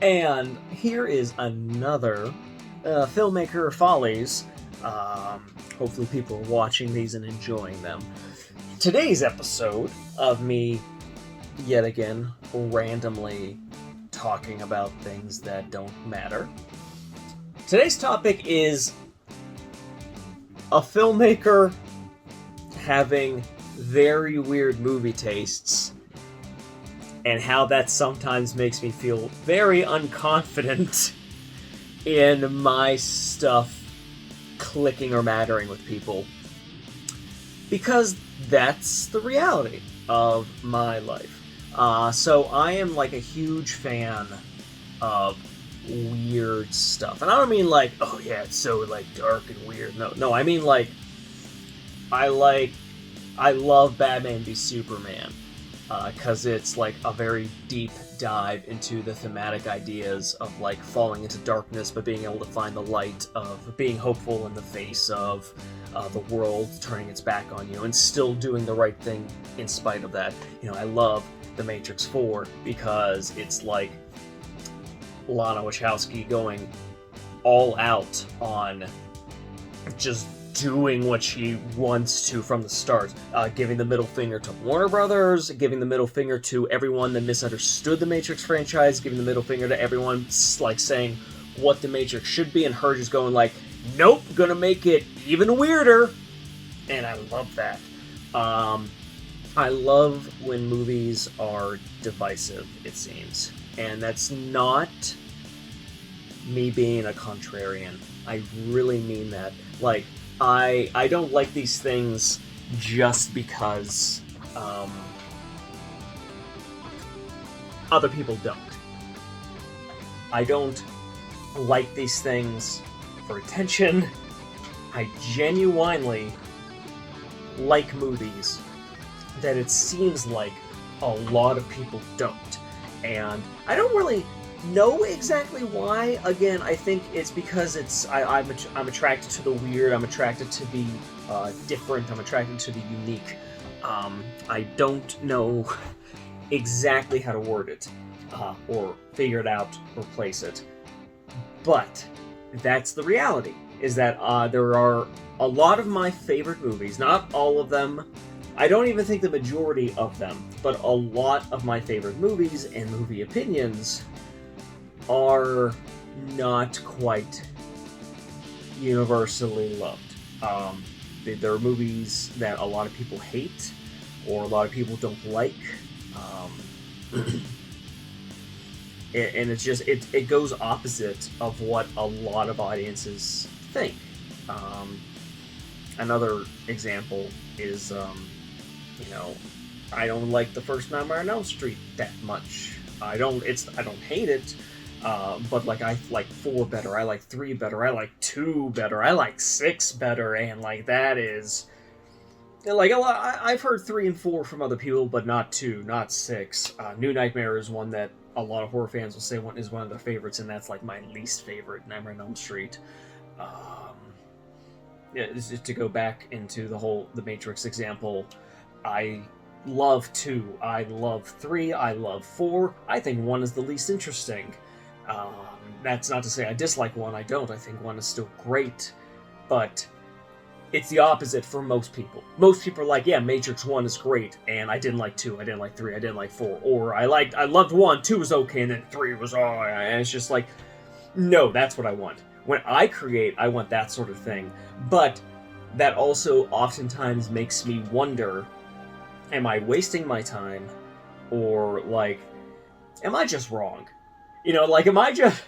And here is another Filmmaker Follies. Hopefully, people are watching these and enjoying them. Today's episode of me, yet again, randomly talking about things that don't matter. Today's topic is a filmmaker having very weird movie tastes and how that sometimes makes me feel very unconfident in my stuff clicking or mattering with people. Because that's the reality of my life. So I am like a huge fan of weird stuff. And I don't mean like, oh yeah, it's so like dark and weird. No, I mean like I love Batman v Superman. Because it's like a very deep dive into the thematic ideas of like falling into darkness but being able to find the light, of being hopeful in the face of the world turning its back on you and still doing the right thing in spite of that. You know, I love The Matrix 4 because it's like Lana Wachowski going all out on just doing what she wants to from the start, giving the middle finger to Warner Brothers, giving the middle finger to everyone that misunderstood the Matrix franchise, giving the middle finger to everyone like saying what the Matrix should be, and her just going like, nope, gonna make it even weirder. And I love that. I love when movies are divisive, it seems. And that's not me being a contrarian. I really mean that. Like, I don't like these things just because other people don't. I don't like these things for attention. I genuinely like movies that it seems like a lot of people don't. And I don't really know exactly why. Again, I think it's because I'm attracted to the weird. I'm attracted to the different. I'm attracted to the unique. I don't know exactly how to word it or figure it out or place it, but that's the reality. Is that there are a lot of my favorite movies, not all of them. I don't even think the majority of them, but a lot of my favorite movies and movie opinions are not quite universally loved. There are movies that a lot of people hate or a lot of people don't like. And it's just, it goes opposite of what a lot of audiences think. Another example is, I don't like the first Nightmare on Elm Street that much. I don't hate it. But like I like 4 better, I like 3 better, I like 2 better, I like 6 better, and like that is like a lot. I've heard 3 and 4 from other people, but not 2, not 6. New Nightmare is one that a lot of horror fans will say is one of their favorites, and that's like my least favorite. Nightmare on Elm Street. Yeah, just to go back into the Matrix example, I love 2, I love 3, I love 4. I think 1 is the least interesting. That's not to say I dislike 1, I don't. I think 1 is still great, but it's the opposite for most people. Most people are like, yeah, Matrix 1 is great, and I didn't like 2, I didn't like 3, I didn't like 4, or I loved 1, 2 was okay, and then 3 was and it's just like, no, that's what I want. When I create, I want that sort of thing, but that also oftentimes makes me wonder, am I wasting my time, or like, am I just wrong? Like, am I just...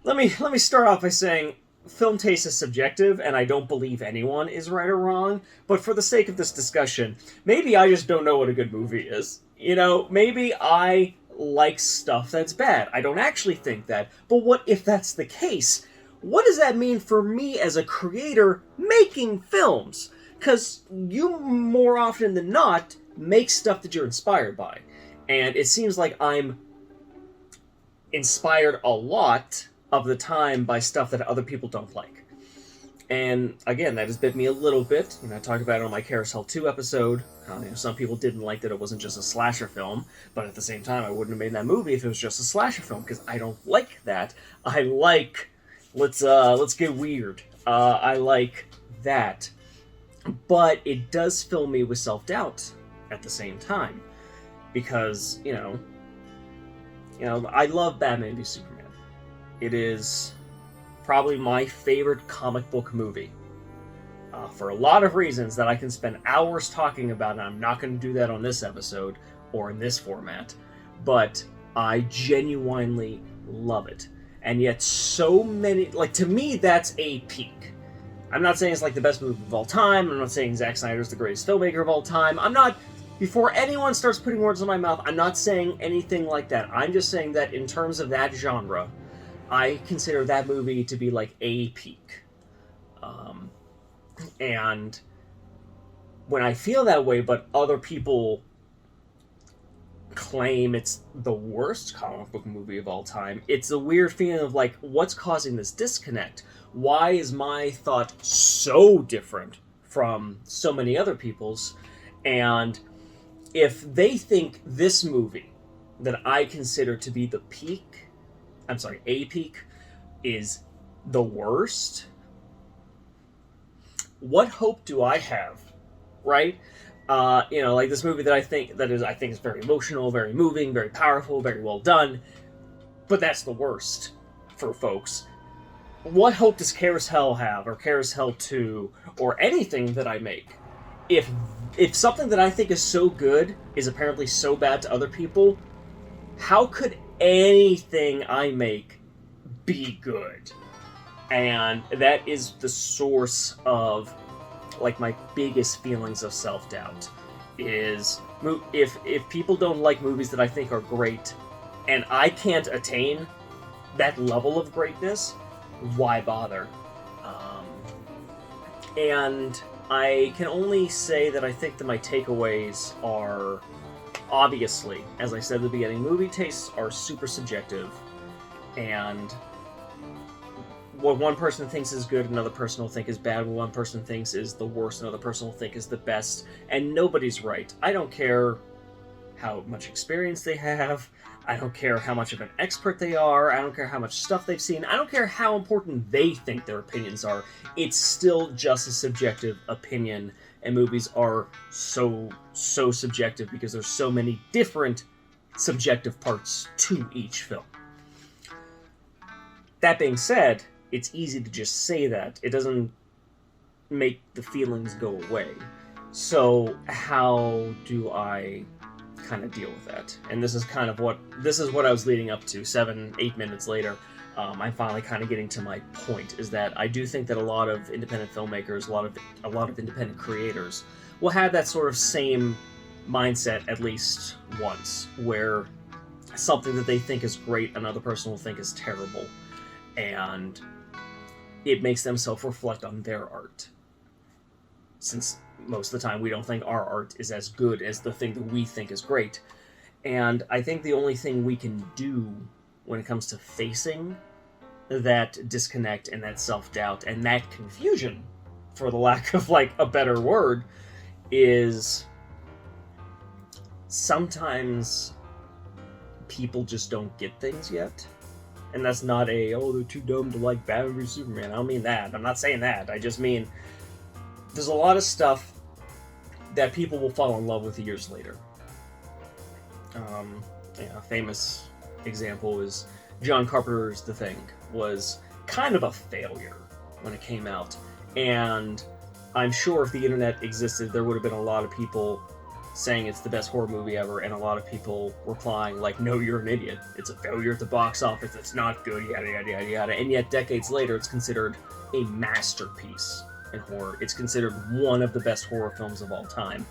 Let me start off by saying film taste is subjective, and I don't believe anyone is right or wrong, but for the sake of this discussion, maybe I just don't know what a good movie is. Maybe I like stuff that's bad. I don't actually think that, but what if that's the case? What does that mean for me as a creator making films? Because you, more often than not, make stuff that you're inspired by. And it seems like I'm inspired a lot of the time by stuff that other people don't like. And again, that has bit me a little bit. I talked about it on my Carousel 2 episode. Some people didn't like that it wasn't just a slasher film, but at the same time, I wouldn't have made that movie if it was just a slasher film, because I don't like that. I like, let's get weird. I like that. But it does fill me with self-doubt at the same time. Because, I love Batman v Superman. It is probably my favorite comic book movie. For a lot of reasons that I can spend hours talking about, and I'm not going to do that on this episode or in this format, but I genuinely love it. And yet so many, to me, that's a peak. I'm not saying it's the best movie of all time. I'm not saying Zack Snyder's the greatest filmmaker of all time. Before anyone starts putting words in my mouth, I'm not saying anything like that. I'm just saying that in terms of that genre, I consider that movie to be a peak. And when I feel that way, but other people claim it's the worst comic book movie of all time, it's a weird feeling of what's causing this disconnect? Why is my thought so different from so many other people's? And if they think this movie that I consider to be a peak, is the worst, what hope do I have, right? This movie that I think is very emotional, very moving, very powerful, very well done, but that's the worst for folks. What hope does Carousel have, or Carousel 2, or anything that I make? If something that I think is so good is apparently so bad to other people, how could anything I make be good? And that is the source of my biggest feelings of self-doubt, is if people don't like movies that I think are great and I can't attain that level of greatness, why bother? And I can only say that I think that my takeaways are, obviously, as I said at the beginning, movie tastes are super subjective, and what one person thinks is good, another person will think is bad. What one person thinks is the worst, another person will think is the best. And nobody's right. I don't care how much experience they have. I don't care how much of an expert they are. I don't care how much stuff they've seen. I don't care how important they think their opinions are. It's still just a subjective opinion. And movies are so subjective because there's so many different subjective parts to each film. That being said, it's easy to just say that. It doesn't make the feelings go away. So how do I kind of deal with that? And this is what I was leading up to 7-8 minutes later. I'm finally kind of getting to my point, is that I do think that a lot of independent filmmakers, a lot of independent creators will have that sort of same mindset at least once, where something that they think is great, another person will think is terrible. And it makes them self-reflect on their art. Since most of the time we don't think our art is as good as the thing that we think is great. And I think the only thing we can do when it comes to facing that disconnect and that self-doubt and that confusion, for the lack of a better word, is sometimes people just don't get things yet. And that's not they're too dumb to like Batman v Superman. I don't mean that. I'm not saying that. I just mean there's a lot of stuff that people will fall in love with years later. A famous example is John Carpenter's The Thing was kind of a failure when it came out. And I'm sure if the internet existed, there would have been a lot of people saying it's the best horror movie ever, and a lot of people replying no, you're an idiot. It's a failure at the box office. It's not good, yada, yada, yada, yada. And yet, decades later, it's considered a masterpiece in horror. It's considered one of the best horror films of all time.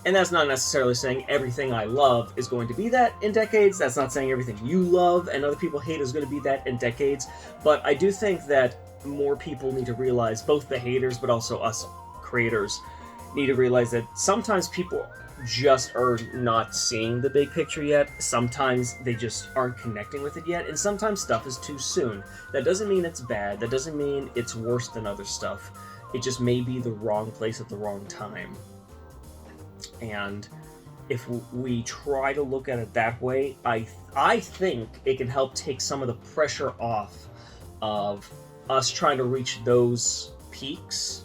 And that's not necessarily saying everything I love is going to be that in decades. That's not saying everything you love and other people hate is going to be that in decades. But I do think that more people need to realize, both the haters but also us creators, need to realize that sometimes just are not seeing the big picture yet. Sometimes they just aren't connecting with it yet, and sometimes stuff is too soon. That doesn't mean it's bad. That doesn't mean it's worse than other stuff. It just may be the wrong place at the wrong time. And if we try to look at it that way, I think it can help take some of the pressure off of us trying to reach those peaks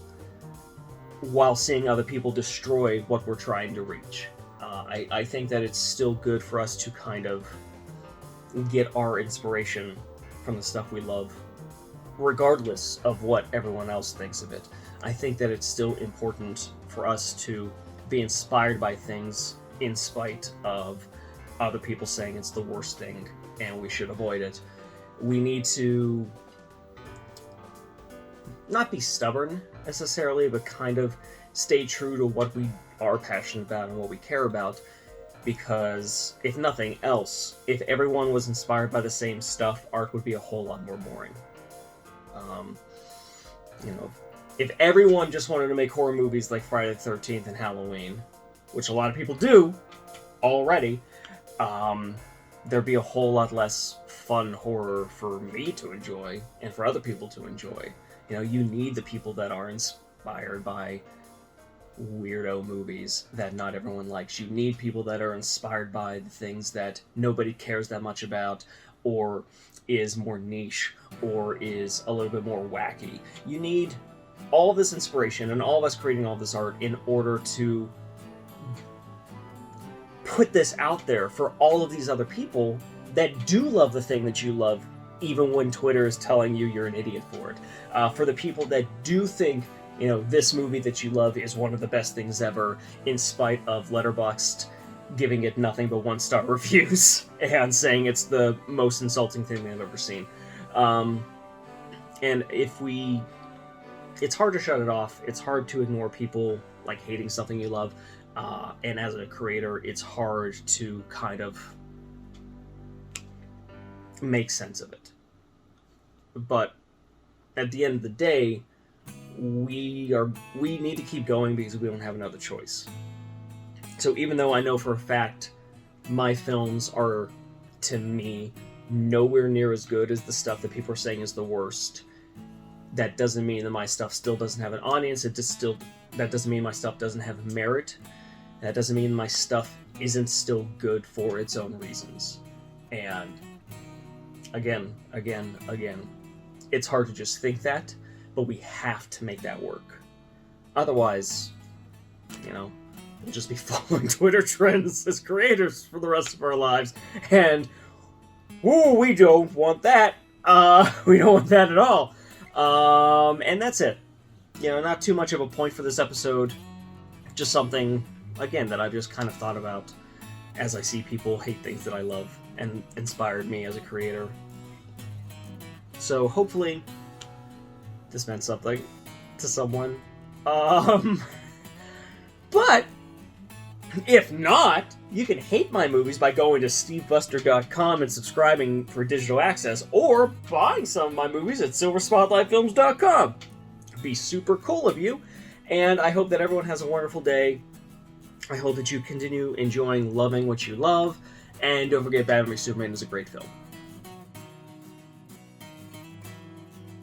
while seeing other people destroy what we're trying to reach. I think that it's still good for us to kind of get our inspiration from the stuff we love, regardless of what everyone else thinks of it. I think that it's still important for us to be inspired by things in spite of other people saying it's the worst thing and we should avoid it. We need to not be stubborn necessarily, but kind of stay true to what we are passionate about and what we care about, because if nothing else, if everyone was inspired by the same stuff, art would be a whole lot more boring. If everyone just wanted to make horror movies like Friday the 13th and Halloween, which a lot of people do already, there'd be a whole lot less fun horror for me to enjoy and for other people to enjoy. You need the people that are inspired by weirdo movies that not everyone likes. You need people that are inspired by the things that nobody cares that much about, or is more niche, or is a little bit more wacky. You need all of this inspiration and all of us creating all this art in order to put this out there for all of these other people that do love the thing that you love, even when Twitter is telling you you're an idiot for it. For the people that do think, this movie that you love is one of the best things ever, in spite of Letterboxd giving it nothing but 1-star reviews and saying it's the most insulting thing they've ever seen. And it's hard to shut it off. It's hard to ignore people like hating something you love. And as a creator, it's hard to kind of make sense of it. But at the end of the day, we need to keep going because we don't have another choice. So even though I know for a fact my films are, to me, nowhere near as good as the stuff that people are saying is the worst, that doesn't mean that my stuff still doesn't have an audience. That doesn't mean my stuff doesn't have merit. That doesn't mean my stuff isn't still good for its own reasons. And again, it's hard to just think that, but we have to make that work. Otherwise, we'll just be following Twitter trends as creators for the rest of our lives. And, we don't want that. We don't want that at all. And that's it. Not too much of a point for this episode. Just something, again, that I've just kind of thought about as I see people hate things that I love and inspired me as a creator. So hopefully this meant something to someone. But if not, you can hate my movies by going to stevebuster.com and subscribing for digital access, or buying some of my movies at silverspotlightfilms.com. Be super cool of you, and I hope that everyone has a wonderful day. I hope that you continue enjoying loving what you love, and don't forget Batman v Superman is a great film.